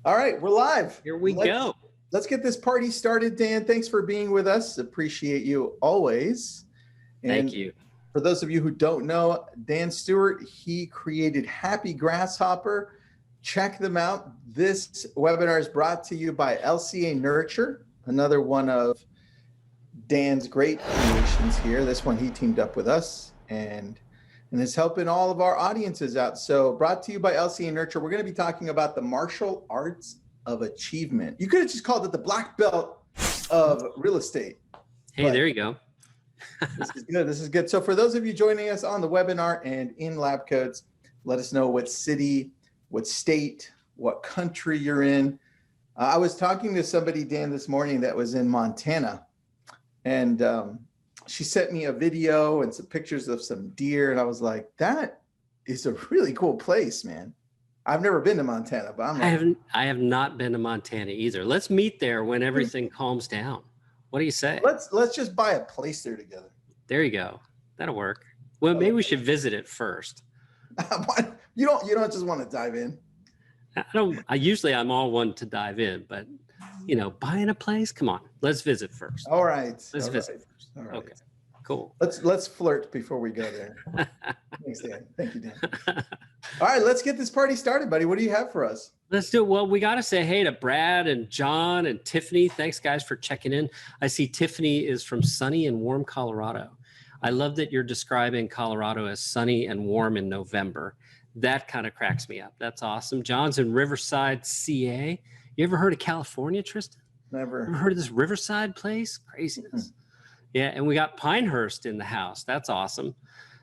All right, we're live. Here we go. Let's get this party started, Dan. Thanks for being with us. Appreciate you always. And thank you. For those of you who don't know, Dan Stewart, he created Happy Grasshopper. Check them out. This webinar is brought to you by LCA Nurture, another one of Dan's great creations here. This one he teamed up with us and is helping all of our audiences out. So brought to you by LCA Nurture. We're going to be talking about the martial arts of achievement. You could have just called it the black belt of real estate. Hey, there you go. This is good. This is good. So for those of you joining us on the webinar and in Lab Coats, let us know what city, what state, what country you're in. I was talking to somebody, Dan, this morning that was in Montana, and she sent me a video and some pictures of some deer, and I was like, that is a really cool place, man. I've never been to Montana, but I have not been to Montana either. Let's meet there when everything calms down. What do you say? Let's just buy a place there together. There you go. That'll work. Well, maybe we should visit it first. You don't just want to dive in. I'm all one to dive in, but buying a place, come on, let's visit first. All right. Let's visit first. All right. Okay. Cool. Let's flirt before we go there. Thanks, Dan. Thank you, Dan. All right, let's get this party started, buddy. What do you have for us? Let's do it. Well, we got to say hey to Brad and John and Tiffany. Thanks, guys, for checking in. I see Tiffany is from sunny and warm Colorado. I love that you're describing Colorado as sunny and warm in November. That kind of cracks me up. That's awesome. John's in Riverside, CA. You ever heard of California, Tristan? Never. Ever heard of this Riverside place? Craziness. Mm-hmm. Yeah, and we got Pinehurst in the house. That's awesome.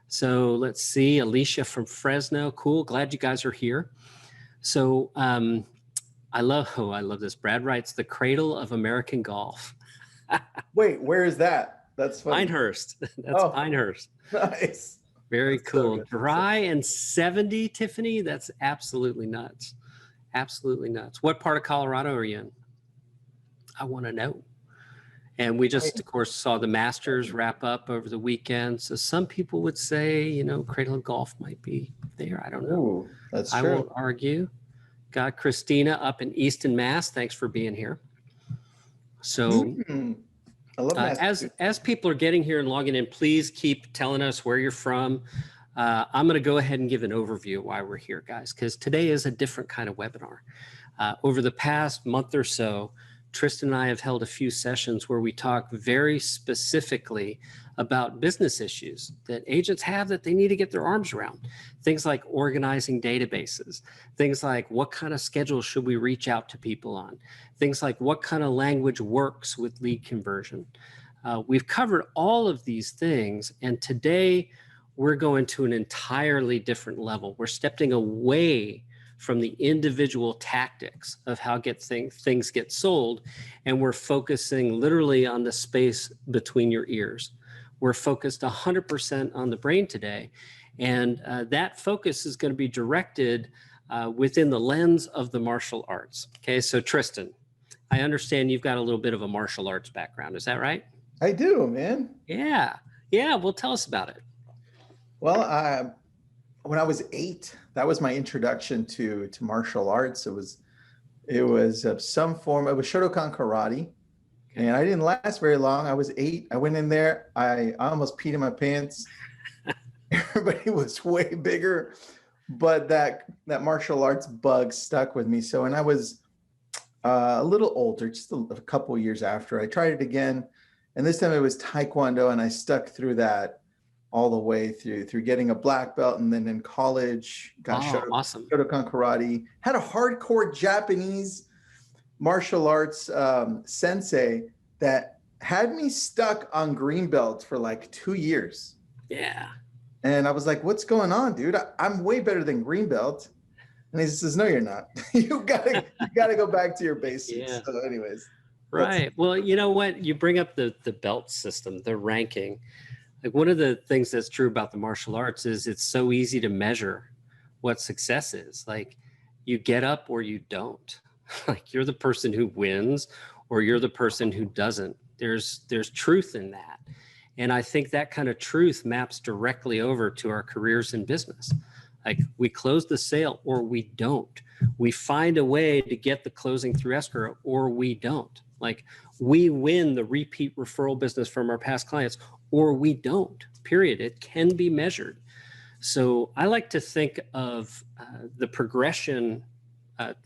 So let's see, Alicia from Fresno. Cool. Glad you guys are here. So I love this. Brad writes, the cradle of American golf. Wait, where is that? That's funny. Pinehurst. That's Pinehurst. Nice. Very That's cool. So Dry and 70, Tiffany. That's absolutely nuts. Absolutely nuts. What part of Colorado are you in? I want to know. And we just, of course, saw the Masters wrap up over the weekend. So some people would say, Cradle of Golf might be there. I don't know. Ooh, that's true. I won't argue. Got Christina up in Easton, Mass. Thanks for being here. So I love as people are getting here and logging in, please keep telling us where you're from. I'm going to go ahead and give an overview of why we're here, guys, because today is a different kind of webinar. Over the past month or so, Tristan and I have held a few sessions where we talk very specifically about business issues that agents have that they need to get their arms around. Things like organizing databases, things like what kind of schedule should we reach out to people on, things like what kind of language works with lead conversion. We've covered all of these things, and today we're going to an entirely different level. We're stepping away from the individual tactics of how things get sold. And we're focusing literally on the space between your ears. We're focused 100% on the brain today. And that focus is going to be directed within the lens of the martial arts. Okay, so Tristan, I understand you've got a little bit of a martial arts background. Is that right? I do, man. Yeah. Well, tell us about it. Well, when I was 8, that was my introduction to martial arts. It was some form. It was Shotokan karate, and I didn't last very long. I was 8. I went in there. I almost peed in my pants. Everybody was way bigger, but that martial arts bug stuck with me. So when I was a little older, just a couple of years after, I tried it again, and this time it was Taekwondo, and I stuck through that all the way through getting a black belt, and then in college got awesome. Shotokan karate. Had a hardcore Japanese martial arts sensei that had me stuck on green belt for like 2 years. Yeah. And I was like, what's going on, dude? I'm way better than green belt. And he says, no, you're not. you gotta go back to your basics. Yeah. So anyways. Right. Well, you know what? You bring up the belt system, the ranking. Like, one of the things that's true about the martial arts is it's so easy to measure what success is. Like, you get up or you don't. Like, you're the person who wins or you're the person who doesn't. There's truth in that. And I think that kind of truth maps directly over to our careers in business. Like we close the sale or we don't. We find a way to get the closing through escrow or we don't. Like we win the repeat referral business from our past clients or we don't, period. It can be measured. So I like to think of the progression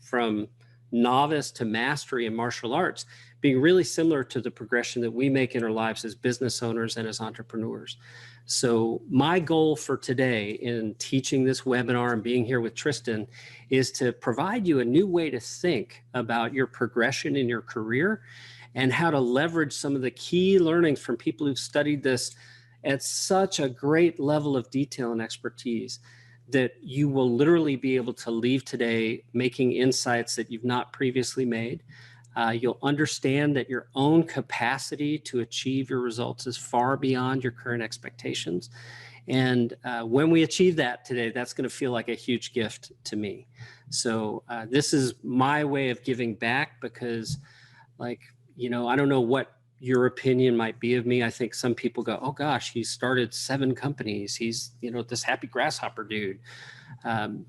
from novice to mastery in martial arts being really similar to the progression that we make in our lives as business owners and as entrepreneurs. So my goal for today in teaching this webinar and being here with Tristan is to provide you a new way to think about your progression in your career and how to leverage some of the key learnings from people who've studied this at such a great level of detail and expertise that you will literally be able to leave today making insights that you've not previously made. You'll understand that your own capacity to achieve your results is far beyond your current expectations. And when we achieve that today, that's going to feel like a huge gift to me. So this is my way of giving back because, like, you know, I don't know what your opinion might be of me. I think some people go, oh gosh, he started 7 companies. He's, you know, this happy grasshopper dude. I'm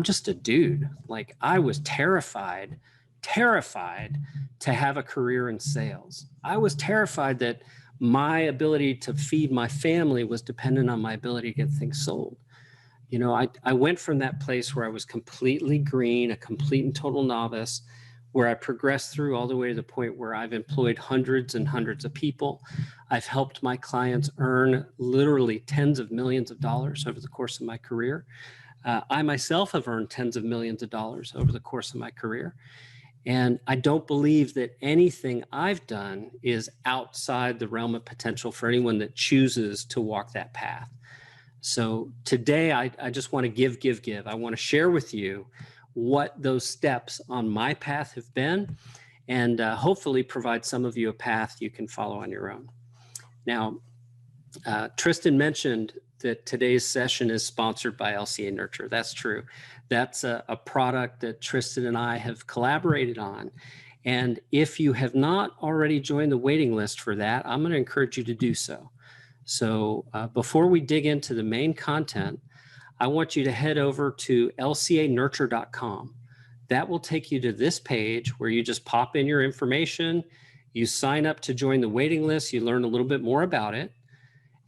just a dude. Like I was terrified to have a career in sales. I was terrified that my ability to feed my family was dependent on my ability to get things sold. You know, I went from that place where I was completely green, a complete and total novice, where I progressed through all the way to the point where I've employed hundreds and hundreds of people. I've helped my clients earn literally tens of millions of dollars over the course of my career. I myself have earned tens of millions of dollars over the course of my career. And I don't believe that anything I've done is outside the realm of potential for anyone that chooses to walk that path. So today, I just want to give. I want to share with you what those steps on my path have been and hopefully provide some of you a path you can follow on your own. Now, Tristan mentioned that today's session is sponsored by LCA Nurture. That's true. That's a product that Tristan and I have collaborated on. And if you have not already joined the waiting list for that, I'm going to encourage you to do so. So before we dig into the main content, I want you to head over to lcanurture.com. That will take you to this page where you just pop in your information, you sign up to join the waiting list, you learn a little bit more about it.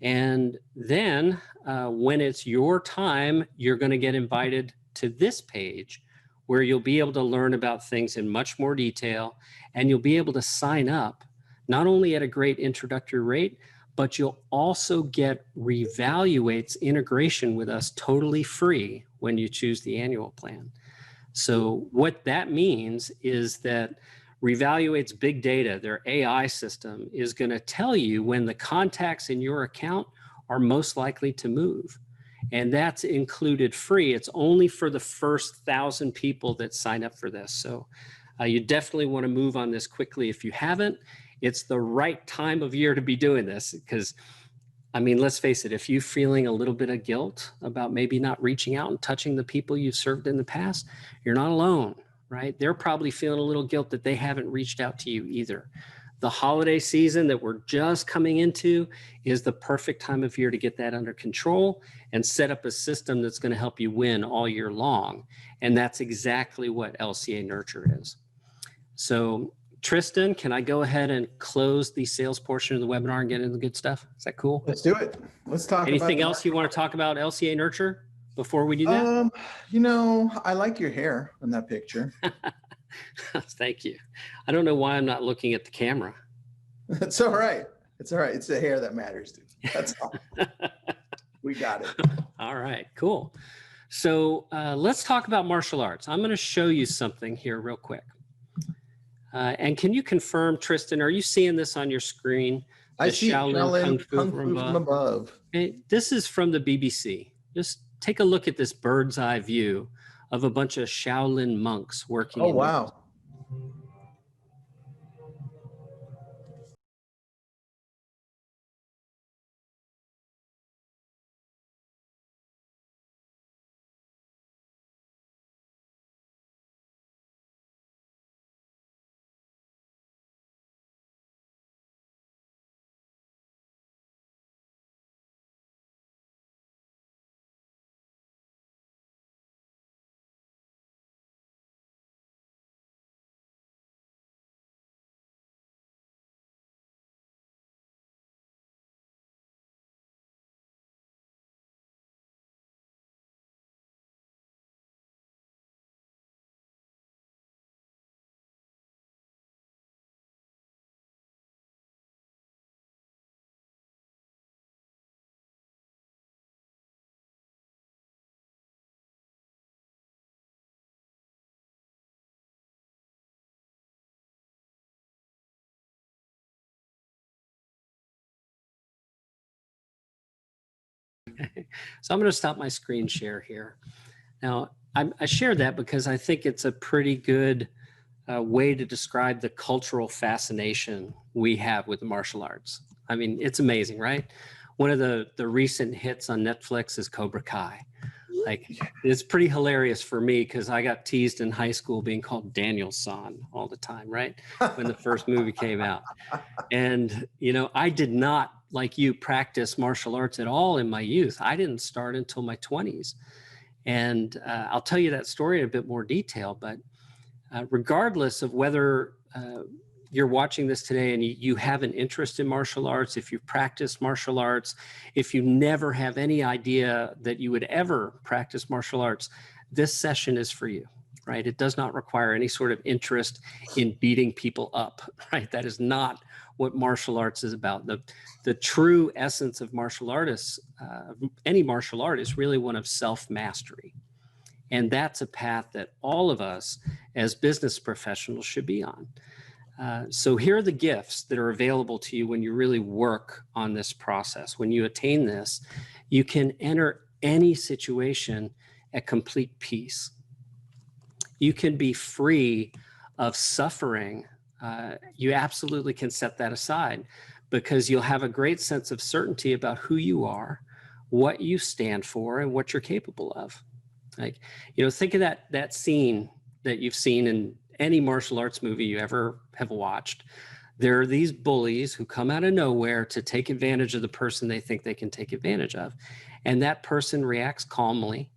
And then when it's your time, you're going to get invited to this page where you'll be able to learn about things in much more detail, and you'll be able to sign up not only at a great introductory rate, but you'll also get Revaluate's integration with us totally free when you choose the annual plan. So what that means is that Revaluate's big data, their AI system, is going to tell you when the contacts in your account are most likely to move. And that's included free. It's only for the first 1,000 people that sign up for this. So you definitely want to move on this quickly if you haven't. It's the right time of year to be doing this because, I mean, let's face it, if you're feeling a little bit of guilt about maybe not reaching out and touching the people you've served in the past, you're not alone, right? They're probably feeling a little guilt that they haven't reached out to you either. The holiday season that we're just coming into is the perfect time of year to get that under control and set up a system that's going to help you win all year long. And that's exactly what LCA Nurture is. So Tristan, can I go ahead and close the sales portion of the webinar and get into the good stuff? Is that cool? Let's do it. Let's talk about anything else you want to talk about LCA Nurture before we do that? You know, I like your hair in that picture. Thank you. I don't know why I'm not looking at the camera. It's all right. It's all right. It's the hair that matters, dude. That's all. We got it. All right, cool. So let's talk about martial arts. I'm going to show you something here real quick. And can you confirm, Tristan, are you seeing this on your screen? I see Shaolin Kung Fu from above. Okay, this is from the BBC. Just take a look at this bird's eye view of a bunch of Shaolin monks working. Oh, wow. So I'm going to stop my screen share here. Now, I shared that because I think it's a pretty good way to describe the cultural fascination we have with the martial arts. I mean, it's amazing, right? One of the recent hits on Netflix is Cobra Kai. Like, it's pretty hilarious for me because I got teased in high school being called Daniel-san all the time, right? When the first movie came out. And, I did not, like you, practice martial arts at all in my youth. I didn't start until my 20s. And I'll tell you that story in a bit more detail, but regardless of whether you're watching this today and you have an interest in martial arts, if you've practiced martial arts, if you never have any idea that you would ever practice martial arts, this session is for you, right? It does not require any sort of interest in beating people up, right? That is not what martial arts is about. The true essence of martial artists, any martial art, is really one of self-mastery. And that's a path that all of us as business professionals should be on. So here are the gifts that are available to you when you really work on this process. When you attain this, you can enter any situation at complete peace. You can be free of suffering. You absolutely can set that aside because you'll have a great sense of certainty about who you are, what you stand for, and what you're capable of. Like, think of that scene that you've seen in any martial arts movie you ever have watched. There are these bullies who come out of nowhere to take advantage of the person they think they can take advantage of. And that person reacts calmly,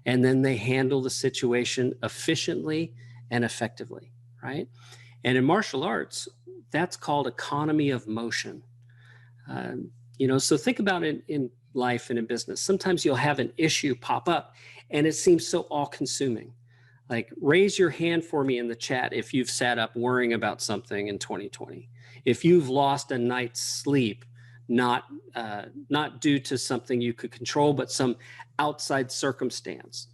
and then they handle the situation efficiently and effectively, right? And in martial arts, that's called economy of motion. So think about it in life and in business. Sometimes you'll have an issue pop up and it seems so all-consuming. Like, raise your hand for me in the chat if you've sat up worrying about something in 2020. If you've lost a night's sleep, not due to something you could control, but some outside circumstance.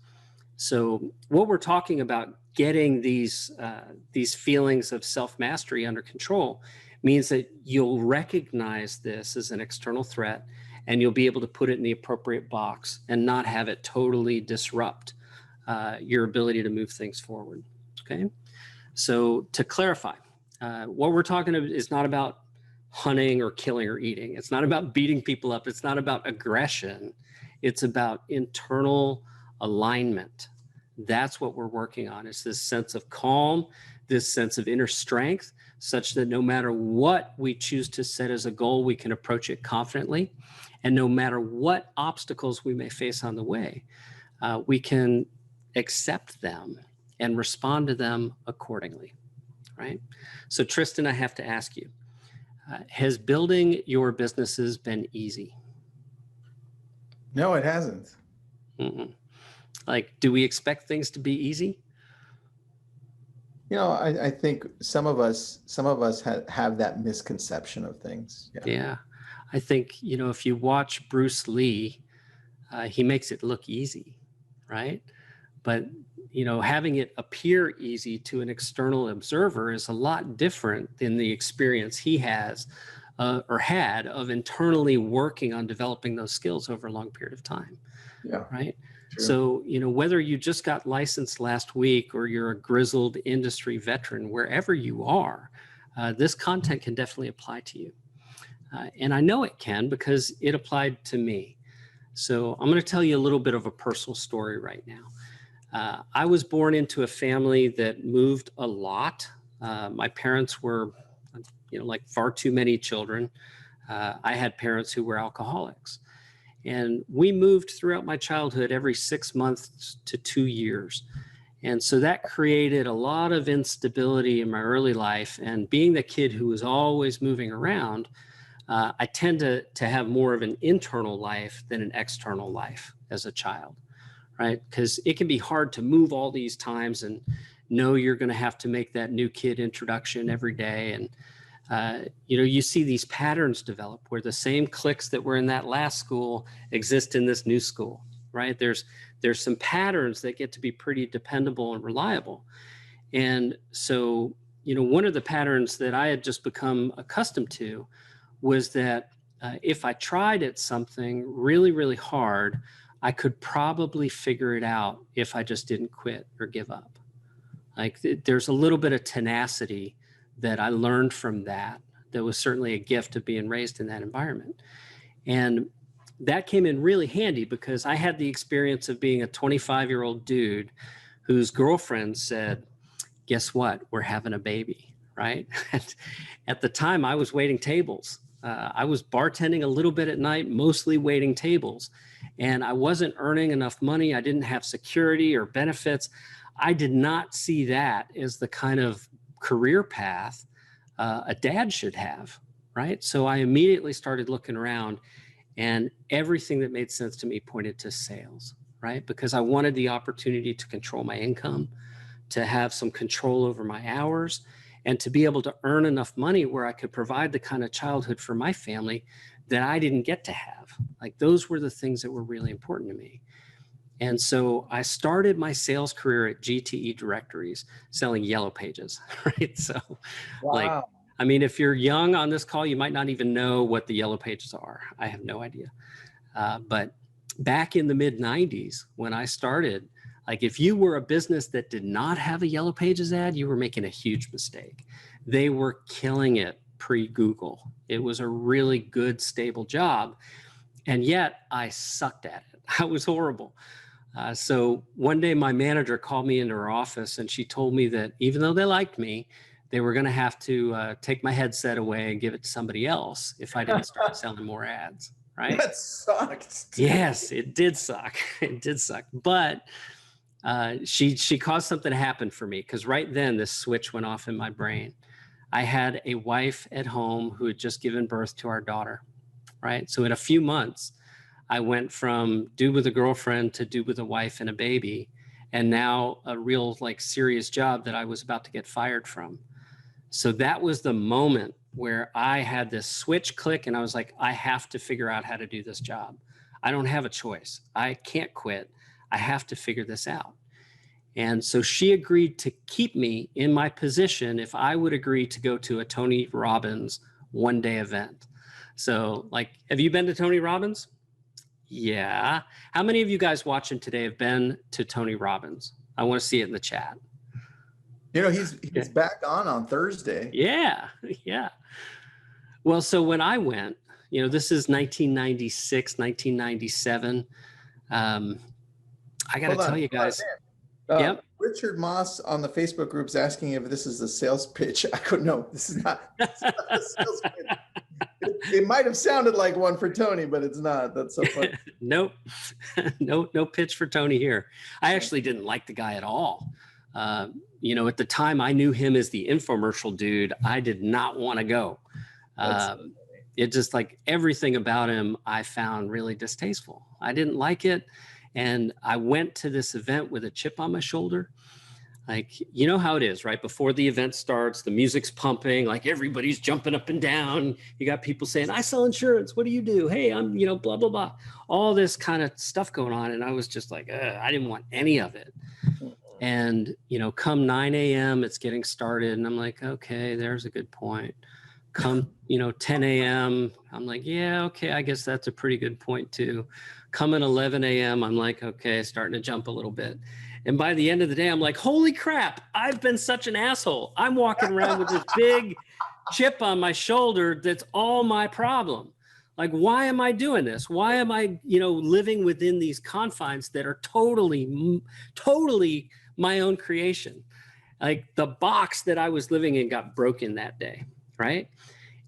So what we're talking about, getting these feelings of self-mastery under control, means that you'll recognize this as an external threat and you'll be able to put it in the appropriate box and not have it totally disrupt your ability to move things forward. Okay. So to clarify, what we're talking about is not about hunting or killing or eating. It's not about beating people up. It's not about aggression. It's about internal alignment. That's what we're working on. It's this sense of calm, this sense of inner strength, such that no matter what we choose to set as a goal, we can approach it confidently. And no matter what obstacles we may face on the way, we can accept them and respond to them accordingly, right? So Tristan, I have to ask you, has building your businesses been easy? No, it hasn't. Mm-mm. Like, do we expect things to be easy? I think some of us have that misconception of things. Yeah. I think, if you watch Bruce Lee, he makes it look easy, right? But, having it appear easy to an external observer is a lot different than the experience he has or had of internally working on developing those skills over a long period of time. Yeah. Right. True. So, whether you just got licensed last week or you're a grizzled industry veteran, wherever you are, this content can definitely apply to you. And I know it can because it applied to me. So I'm going to tell you a little bit of a personal story right now. I was born into a family that moved a lot. My parents were, like far too many children. I had parents who were alcoholics. And we moved throughout my childhood every 6 months to 2 years. And so that created a lot of instability in my early life. And being the kid who was always moving around, I tend to have more of an internal life than an external life as a child, right? Because it can be hard to move all these times and know you're going to have to make that new kid introduction every day. And you see these patterns develop where the same cliques that were in that last school exist in this new school, right? There's some patterns that get to be pretty dependable and reliable. And so, one of the patterns that I had just become accustomed to was that if I tried at something really, really hard, I could probably figure it out if I just didn't quit or give up. Like there's a little bit of tenacity that I learned from that. That was certainly a gift of being raised in that environment. And that came in really handy because I had the experience of being a 25-year-old dude whose girlfriend said, guess what? We're having a baby, right? At the time, I was waiting tables. I was bartending a little bit at night, mostly waiting tables. And I wasn't earning enough money. I didn't have security or benefits. I did not see that as the kind of career path a dad should have, right? So I immediately started looking around, and everything that made sense to me pointed to sales, right? Because I wanted the opportunity to control my income, to have some control over my hours, and to be able to earn enough money where I could provide the kind of childhood for my family that I didn't get to have. Like those were the things that were really important to me. And so I started my sales career at GTE Directories selling yellow pages, right? So like, I mean, if you're young on this call, you might not even know what the yellow pages are. I have no idea. But back in the mid 90s, when I started, like if you were a business that did not have a yellow pages ad, you were making a huge mistake. They were killing it pre-Google. It was a really good, stable job. And yet I sucked at it. I was horrible. So one day my manager called me into her office and she told me that even though they liked me, they were going to have to take my headset away and give it to somebody else if I didn't start selling more ads, right? That sucked. Yes, it did suck. It did suck. But she caused something to happen for me because right then this switch went off in my brain. I had a wife at home who had just given birth to our daughter, right? So in a few months, I went from dude with a girlfriend to dude with a wife and a baby, and now a real like serious job that I was about to get fired from. So that was the moment where I had this switch click and I was like, I have to figure out how to do this job. I don't have a choice. I can't quit. I have to figure this out. And so she agreed to keep me in my position if I would agree to go to a Tony Robbins one-day event. So like, have you been to Tony Robbins? Yeah. How many of you guys watching today have been to Tony Robbins? I want to see it in the chat. You know, he's back on Thursday. Yeah. Yeah. Well, so when I went, you know, this is 1996, 1997. I got to tell you guys. Yep. Richard Moss on the Facebook group is asking if this is a sales pitch. I couldn't know. This is not a sales pitch. It might have sounded like one for Tony, but it's not. That's so funny. Nope. No pitch for Tony here. I actually didn't like the guy at all. You know, at the time I knew him as the infomercial dude. I did not want to go. It just like everything about him I found really distasteful. I didn't like it. And I went to this event with a chip on my shoulder. Like, you know how it is, right? Before the event starts, the music's pumping, like everybody's jumping up and down. You got people saying, I sell insurance. What do you do? Hey, I'm, you know, blah, blah, blah. All this kind of stuff going on. And I was just like, I didn't want any of it. And, you know, come 9 a.m., it's getting started. And I'm like, okay, there's a good point. Come, you know, 10 a.m., I'm like, yeah, okay, I guess that's a pretty good point too. Come at 11 a.m., I'm like, okay, starting to jump a little bit. And by the end of the day, I'm like, holy crap, I've been such an asshole. I'm walking around with this big chip on my shoulder that's all my problem. Like, why am I doing this? Why am I, you know, living within these confines that are totally my own creation? Like the box that I was living in got broken that day, right?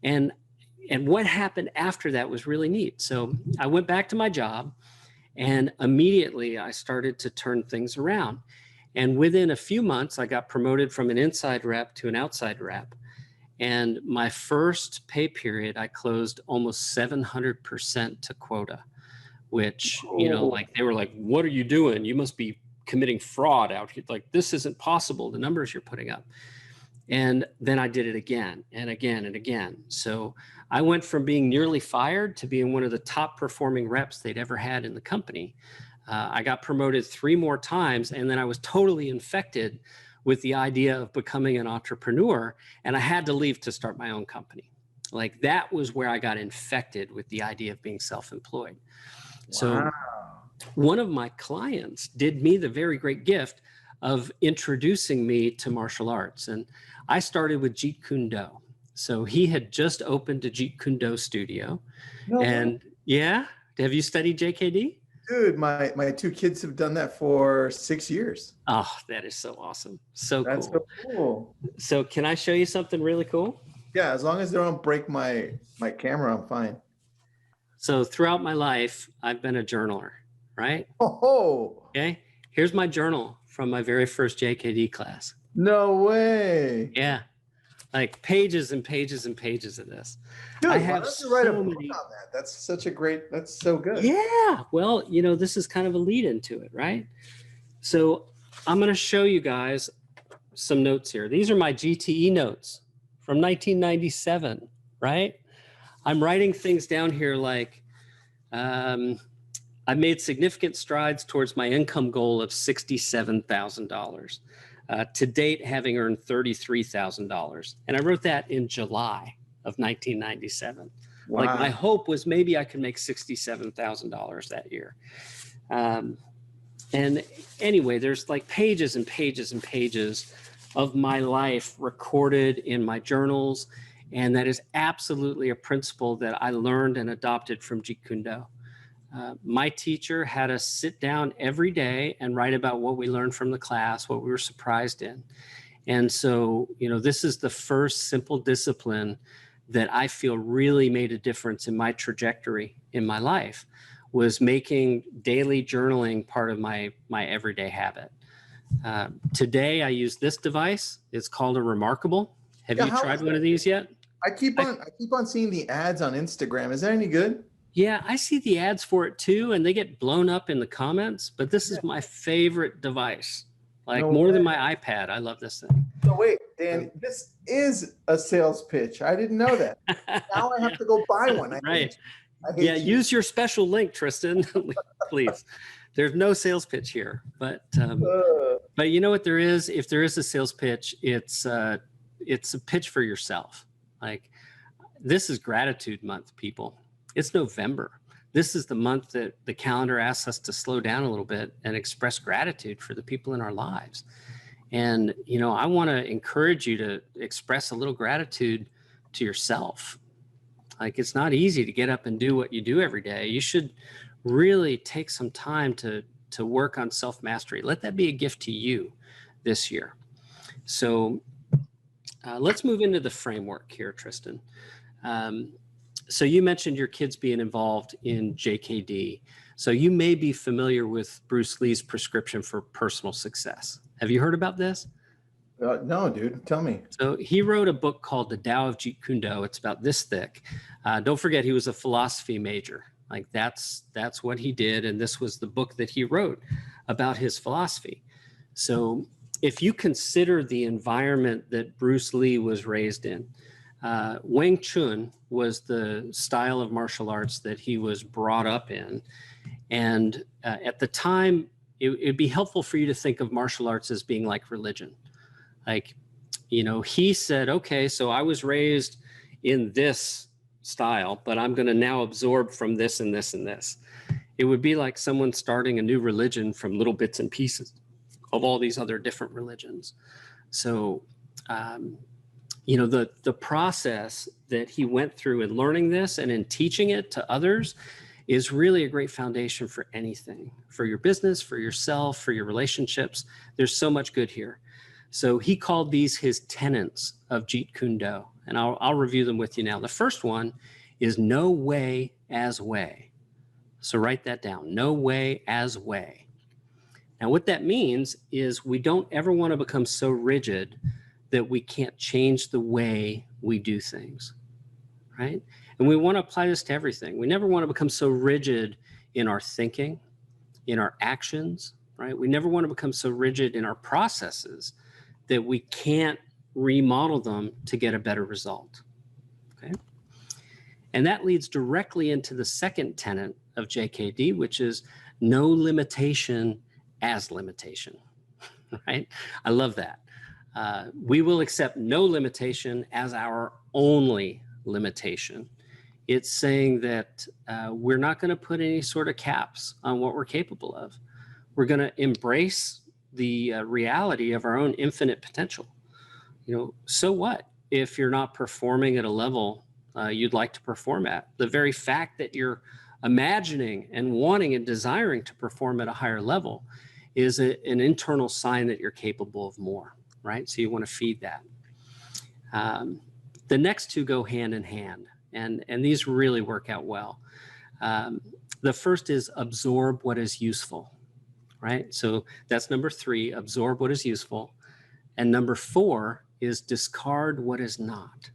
And what happened after that was really neat. So I went back to my job and immediately I started to turn things around. And within a few months, I got promoted from an inside rep to an outside rep. And my first pay period, I closed almost 700% to quota, which, you know, like they were like, what are you doing? You must be committing fraud out here. Like, this isn't possible, the numbers you're putting up. And then I did it again and again and again. So I went from being nearly fired to being one of the top performing reps they'd ever had in the company. I got promoted 3 more times, and then I was totally infected with the idea of becoming an entrepreneur, and I had to leave to start my own company. Like that was where I got infected with the idea of being self-employed. So Wow. one of my clients did me the very great gift of introducing me to martial arts. And I started with Jeet Kune Do. So he had just opened a Jeet Kune Do studio. No way. And yeah, have you studied JKD? Dude, my two kids have done that for 6 years. Oh, that is so awesome. So That's cool. so cool. So can I show you something really cool? Yeah, as long as they don't break my camera, I'm fine. So throughout my life, I've been a journaler, right? Oh, Okay. Here's my journal from my very first JKD class. no way. Yeah. Like pages and pages and pages of this. Dude, I why have don't you write a so book many. on that? That's such a great, that's so good. Yeah. Well, you know, this is kind of a lead into it, right? So I'm going to show you guys some notes here. These are my GTE notes from 1997, right? I'm writing things down here like, I made significant strides towards my income goal of $67,000. To date, having earned $33,000. And I wrote that in July of 1997. Wow. Like my hope was maybe I could make $67,000 that year. And anyway, there's like pages and pages and pages of my life recorded in my journals. And that is absolutely a principle that I learned and adopted from Jeet Kune Do. My teacher had us sit down every day and write about what we learned from the class, what we were surprised in. And so, you know, this is the first simple discipline that I feel really made a difference in my trajectory in my life, was making daily journaling part of my everyday habit. Today, I use this device. It's called a Remarkable. Have you tried one of these yet? I keep on seeing the ads on Instagram. Is that any good? Yeah, I see the ads for it too, and they get blown up in the comments, but this is my favorite device. Like more than my iPad. I love this thing. So wait, Dan, this is a sales pitch. I didn't know that. Now I have to go buy one. Right. Yeah, use your special link, Tristan, please. There's no sales pitch here, but you know what there is? If there is a sales pitch, it's a pitch for yourself. Like this is gratitude month, people. It's November. This is the month that the calendar asks us to slow down a little bit and express gratitude for the people in our lives. And, you know, I want to encourage you to express a little gratitude to yourself. Like it's not easy to get up and do what you do every day. You should really take some time to work on self-mastery. Let that be a gift to you this year. So let's move into the framework here, Tristan. So you mentioned your kids being involved in JKD. So you may be familiar with Bruce Lee's prescription for personal success. Have you heard about this? No, dude. Tell me. So he wrote a book called The Tao of Jeet Kune Do. It's about this thick. Don't forget, he was a philosophy major. Like that's what he did. And this was the book that he wrote about his philosophy. So if you consider the environment that Bruce Lee was raised in, Wing Chun was the style of martial arts that he was brought up in. And at the time, it'd be helpful for you to think of martial arts as being like religion. Like, you know, he said, okay, so I was raised in this style, but I'm going to now absorb from this and this and this. It would be like someone starting a new religion from little bits and pieces of all these other different religions. So, you know, the process that he went through in learning this and in teaching it to others is really a great foundation for anything, for your business, for yourself, for your relationships. There's so much good here. So he called these his tenets of Jeet Kune Do, and I'll review them with you now. The first one is no way as way. So write that down, no way as way. Now what that means is we don't ever want to become so rigid that we can't change the way we do things, right? And we want to apply this to everything. We never want to become so rigid in our thinking, in our actions, right? We never want to become so rigid in our processes that we can't remodel them to get a better result, okay? And that leads directly into the second tenet of JKD, which is no limitation as limitation, right? I love that. We will accept no limitation as our only limitation. It's saying that we're not going to put any sort of caps on what we're capable of. We're going to embrace the reality of our own infinite potential. So what if you're not performing at a level you'd like to perform at? The very fact that you're imagining and wanting and desiring to perform at a higher level is an internal sign that you're capable of more, right? So you want to feed that. The next two go hand in hand, and these really work out well. The first is absorb what is useful, right? So that's number 3, absorb what is useful. And number 4 is discard what is not,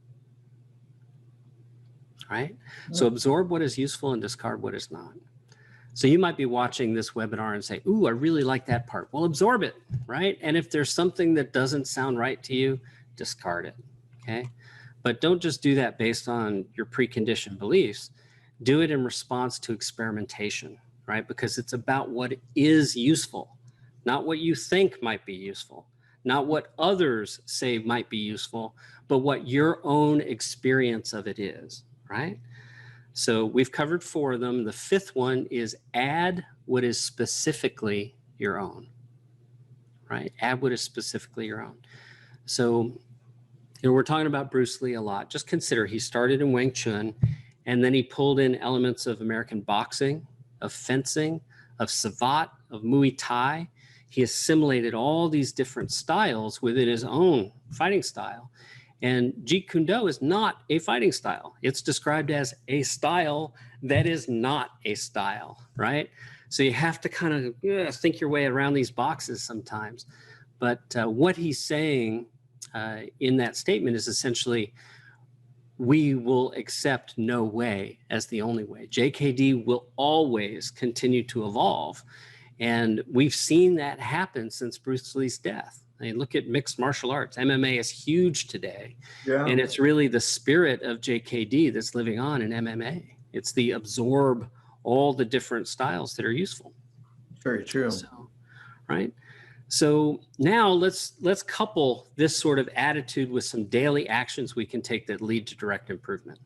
right? So absorb what is useful and discard what is not. So you might be watching this webinar and say, ooh, I really like that part. Well, absorb it, right? And if there's something that doesn't sound right to you, discard it, okay? But don't just do that based on your preconditioned beliefs. Do it in response to experimentation, right? Because it's about what is useful, not what you think might be useful, not what others say might be useful, but what your own experience of it is, right? So we've covered 4 of them. The 5th one is add what is specifically your own, right? Add what is specifically your own. So, we're talking about Bruce Lee a lot. Just consider he started in Wing Chun, and then he pulled in elements of American boxing, of fencing, of Savate, of Muay Thai. He assimilated all these different styles within his own fighting style. And Jeet Kune Do is not a fighting style. It's described as a style that is not a style, right? So you have to kind of think your way around these boxes sometimes. But what he's saying in that statement is essentially, we will accept no way as the only way. JKD will always continue to evolve. And we've seen that happen since Bruce Lee's death. I mean, look at mixed martial arts. MMA is huge today. Yeah. And it's really the spirit of JKD that's living on in MMA. It's the absorb all the different styles that are useful. Very true. So, right. So now let's couple this sort of attitude with some daily actions we can take that lead to direct improvement.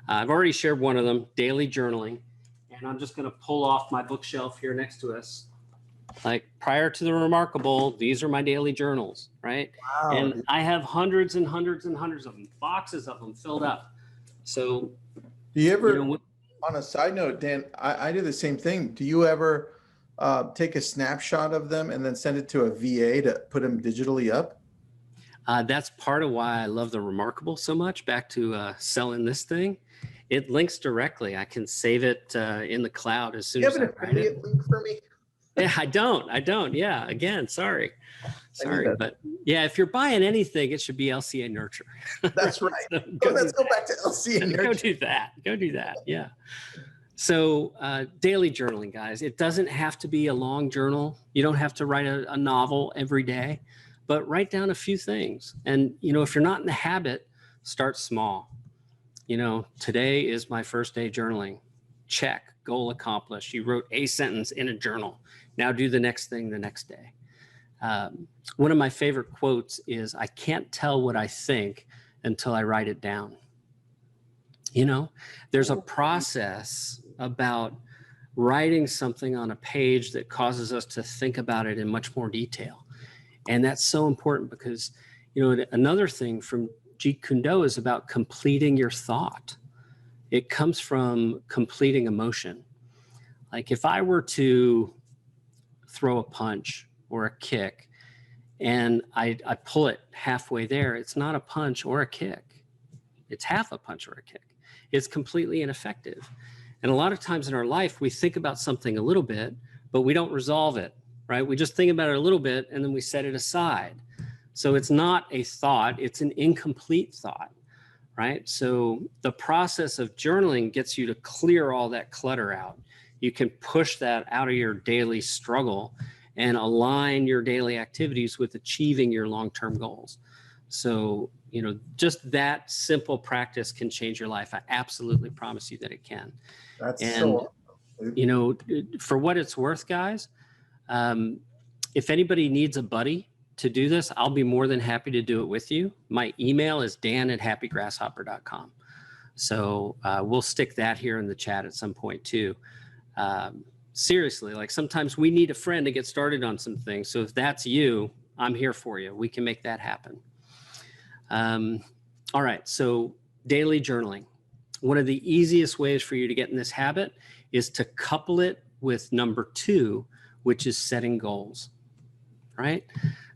I've already shared one of them, daily journaling. And I'm just going to pull off my bookshelf here next to us. Like prior to the Remarkable, these are my daily journals, right? Wow. And I have hundreds and hundreds and hundreds of them, boxes of them filled up. So do you ever, on a side note, Dan, I do the same thing. Do you ever take a snapshot of them and then send it to a VA to put them digitally up? That's part of why I love the Remarkable so much. Back to selling this thing. It links directly. I can save it in the cloud as soon as I write it. You have an affiliate link for me? Yeah, I don't. Yeah. Again, sorry. But yeah, if you're buying anything, it should be LCA Nurture. That's right. So let's go back to LCA Nurture. Go do that. Yeah. So daily journaling, guys. It doesn't have to be a long journal. You don't have to write a novel every day, but write down a few things. And, if you're not in the habit, start small. Today is my first day journaling. Check. Goal accomplished. You wrote a sentence in a journal. Now do the next thing the next day. One of my favorite quotes is, I can't tell what I think until I write it down. There's a process about writing something on a page that causes us to think about it in much more detail. And that's so important because, another thing from Jeet Kune Do is about completing your thought. It comes from completing emotion. Like if I were to throw a punch or a kick and I pull it halfway there, it's not a punch or a kick. It's half a punch or a kick. It's completely ineffective. And a lot of times in our life, we think about something a little bit, but we don't resolve it, right? We just think about it a little bit and then we set it aside. So it's not a thought, it's an incomplete thought. Right? So the process of journaling gets you to clear all that clutter out. You can push that out of your daily struggle and align your daily activities with achieving your long-term goals. So, just that simple practice can change your life. I absolutely promise you that it can. That's so awesome. For what it's worth, guys, if anybody needs a buddy to do this, I'll be more than happy to do it with you. My email is dan@happygrasshopper.com. So we'll stick that here in the chat at some point too. Seriously, like sometimes we need a friend to get started on some things. So if that's you, I'm here for you. We can make that happen. All right, so daily journaling. One of the easiest ways for you to get in this habit is to couple it with number 2, which is setting goals, right?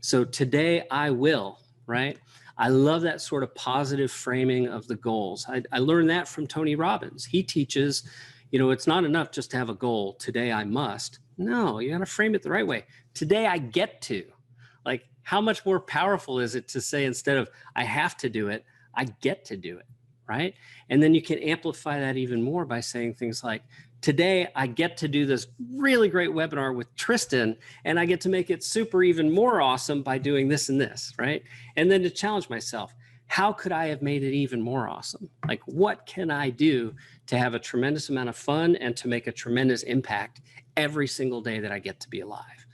So today I will, right? I love that sort of positive framing of the goals. I learned that from Tony Robbins. He teaches, it's not enough just to have a goal. Today I must. No, you got to frame it the right way. Today I get to. Like, how much more powerful is it to say, instead of I have to do it, I get to do it, right? And then you can amplify that even more by saying things like, today I get to do this really great webinar with Tristan, and I get to make it super even more awesome by doing this and this, right? And then to challenge myself, how could I have made it even more awesome? Like, what can I do to have a tremendous amount of fun and to make a tremendous impact every single day that I get to be alive?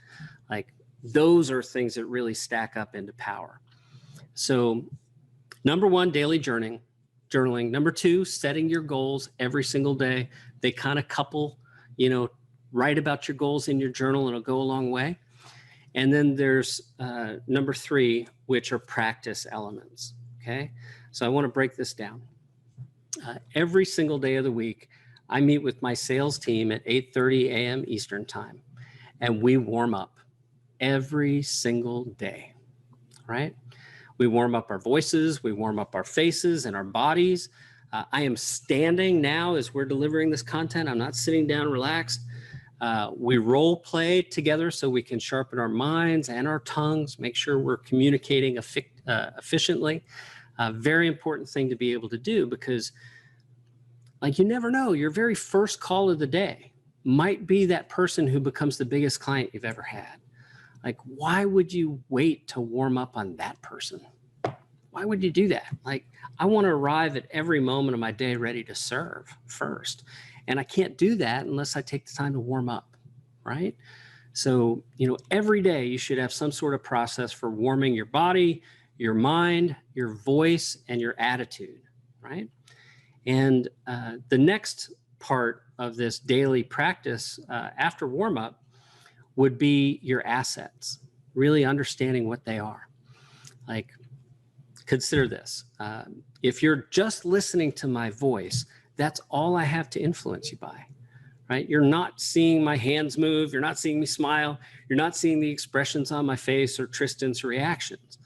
Like, those are things that really stack up into power. So number 1, daily journaling. Number 2, setting your goals every single day. They kind of couple, write about your goals in your journal, and it'll go a long way. And then there's number 3, which are practice elements. Okay. So I want to break this down. Every single day of the week, I meet with my sales team at 8:30 a.m. Eastern time, and we warm up every single day, right? We warm up our voices, we warm up our faces and our bodies. I am standing now as we're delivering this content. I'm not sitting down relaxed. We role play together so we can sharpen our minds and our tongues, make sure we're communicating efficiently. Very important thing to be able to do, because you never know, your very first call of the day might be that person who becomes the biggest client you've ever had. Like, why would you wait to warm up on that person? Why would you do that? Like, I want to arrive at every moment of my day ready to serve first. And I can't do that unless I take the time to warm up, right? So, every day you should have some sort of process for warming your body, your mind, your voice, and your attitude, right? And the next part of this daily practice after warm up would be your assets, really understanding what they are. Like, consider this. If you're just listening to my voice, that's all I have to influence you by, right? You're not seeing my hands move. You're not seeing me smile. You're not seeing the expressions on my face or Tristan's reactions.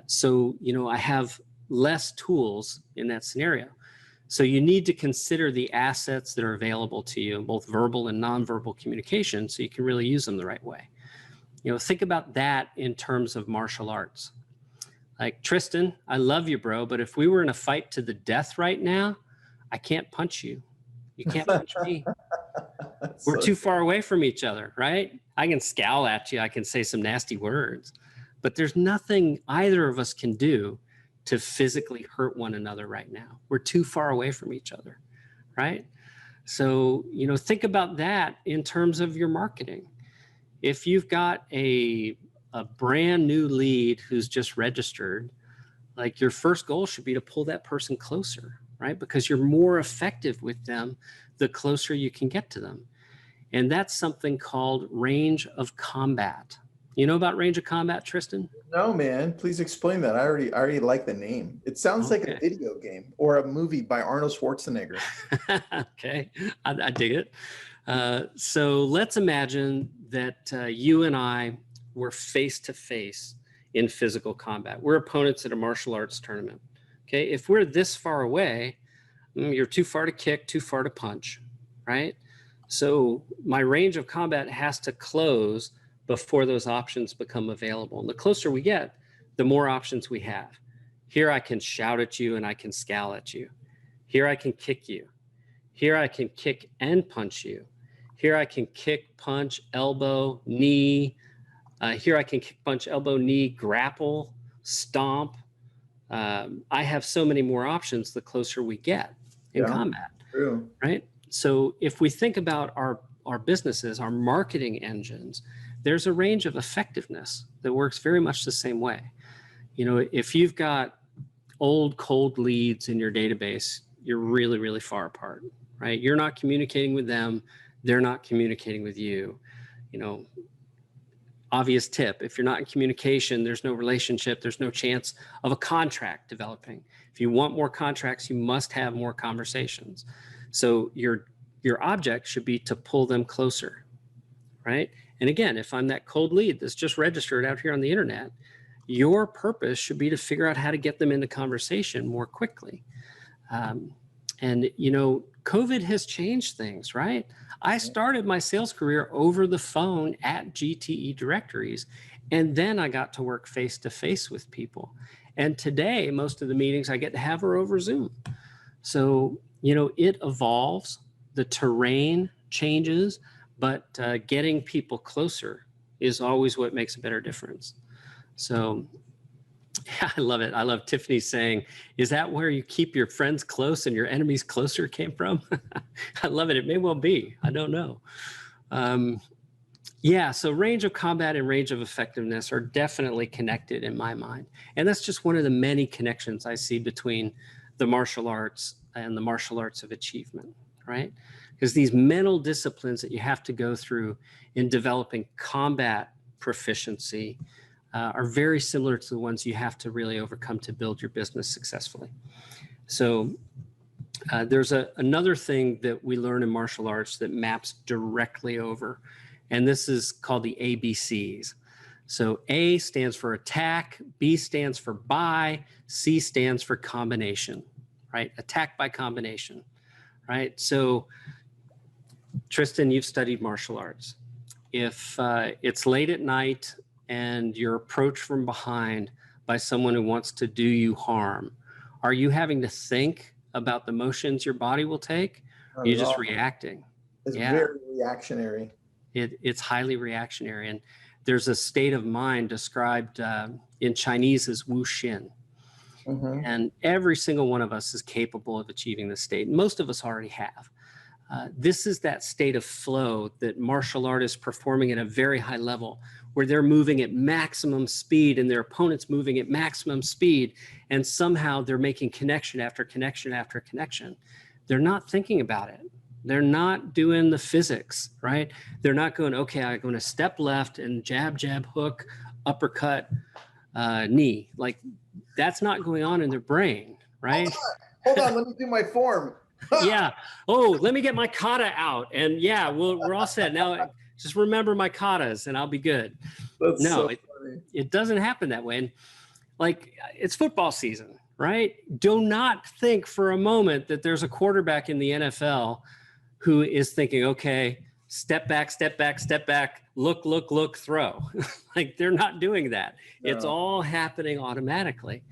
So, I have less tools in that scenario. So you need to consider the assets that are available to you, both verbal and nonverbal communication, so you can really use them the right way. Think about that in terms of martial arts. Like, Tristan, I love you, bro, but if we were in a fight to the death right now, I can't punch you. You can't punch me. We're too far away from each other, right? I can scowl at you. I can say some nasty words, but there's nothing either of us can do to physically hurt one another right now. We're too far away from each other, right? So, think about that in terms of your marketing. If you've got a brand new lead who's just registered, like, your first goal should be to pull that person closer, right? Because you're more effective with them the closer you can get to them. And that's something called range of combat. You know about range of combat, Tristan? No, man. Please explain that. I already like the name. It sounds like a video game or a movie by Arnold Schwarzenegger. Okay, I dig it. So let's imagine that you and I were face to face in physical combat. We're opponents at a martial arts tournament. Okay, if we're this far away, you're too far to kick, too far to punch, right? So my range of combat has to close before those options become available. And the closer we get, the more options we have. Here I can shout at you and I can scowl at you. Here I can kick you. Here I can kick and punch you. Here I can kick, punch, elbow, knee. Here I can kick, punch, elbow, knee, grapple, stomp. I have so many more options the closer we get in combat, True. right? So if we think about our businesses, our marketing engines, there's a range of effectiveness that works very much the same way. If you've got old cold leads in your database, you're really, really far apart, right? You're not communicating with them. They're not communicating with you. You know, obvious tip, if you're not in communication, there's no relationship, there's no chance of a contract developing. If you want more contracts, you must have more conversations. So your object should be to pull them closer, right? And again, if I'm that cold lead that's just registered out here on the internet, your purpose should be to figure out how to get them into conversation more quickly. And, you know, COVID has changed things, right? I started my sales career over the phone at GTE directories, and then I got to work face-to-face with people. And today, most of the meetings I get to have are over Zoom. So, you know, it evolves, the terrain changes, but getting people closer is always what makes a better difference. So yeah, I love it. I love Tiffany saying, is that where you keep your friends close and your enemies closer came from? I love it. It may well be. I don't know. Yeah, so range of combat and range of effectiveness are definitely connected in my mind. And that's just one of the many connections I see between the martial arts and the martial arts of achievement, right? Because these mental disciplines that you have to go through in developing combat proficiency are very similar to the ones you have to really overcome to build your business successfully. So there's another thing that we learn in martial arts that maps directly over, and this is called the ABCs. So A stands for attack, B stands for buy, C stands for combination, right? Attack by combination, right? So Tristan, you've studied martial arts. If it's late at night and you're approached from behind by someone who wants to do you harm, are you having to think about the motions your body will take? Or are you just reacting? It's very reactionary. It's highly reactionary. And there's a state of mind described in Chinese as Wu Xin. Mm-hmm. And every single one of us is capable of achieving this state. Most of us already have. This is that state of flow that martial artists performing at a very high level, where they're moving at maximum speed and their opponent's moving at maximum speed, and somehow they're making connection after connection after connection. They're not thinking about it. They're not doing the physics, right? They're not going, okay, I'm going to step left and jab, jab, hook, uppercut, knee. Like, that's not going on in their brain, right? Hold on, let me do my form. Yeah. Oh, let me get my kata out. And yeah, we're all set. Now just remember my katas and I'll be good. That's no, so funny. It doesn't happen that way. And like, it's football season, right? Do not think for a moment that there's a quarterback in the NFL who is thinking, okay, step back, step back, step back, look, throw. Like, they're not doing that. No. It's all happening automatically.